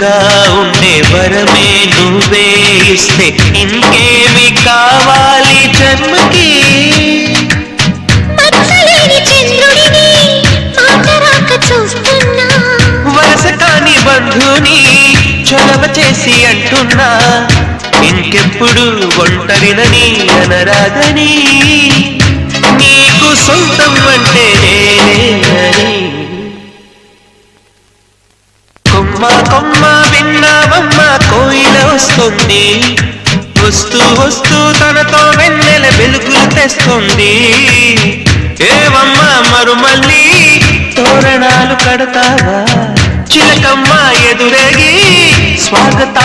తోడుగా ఉండే వరమే నువ్వే ఇస్తే ఇంకేమి కావాలి జన్మకి. వరస కాని బంధుని చొరవ చేసి అంటున్నా ఇంకెప్పుడు ఒంటరినని అనరాదని. నీకు సొంతం అంటే నేనేనని. కొమ్మ కొమ్మ విన్నావమ్మ కోయిల వస్తుంది, వస్తూ వస్తూ తనతో వెన్నెల వెలుగులు తెస్తుంది. ఏవమ్మ మరుమల్లి తోరణాలు కడతావా, చిలకమ్మ ఎదురేగి స్వాగతాలు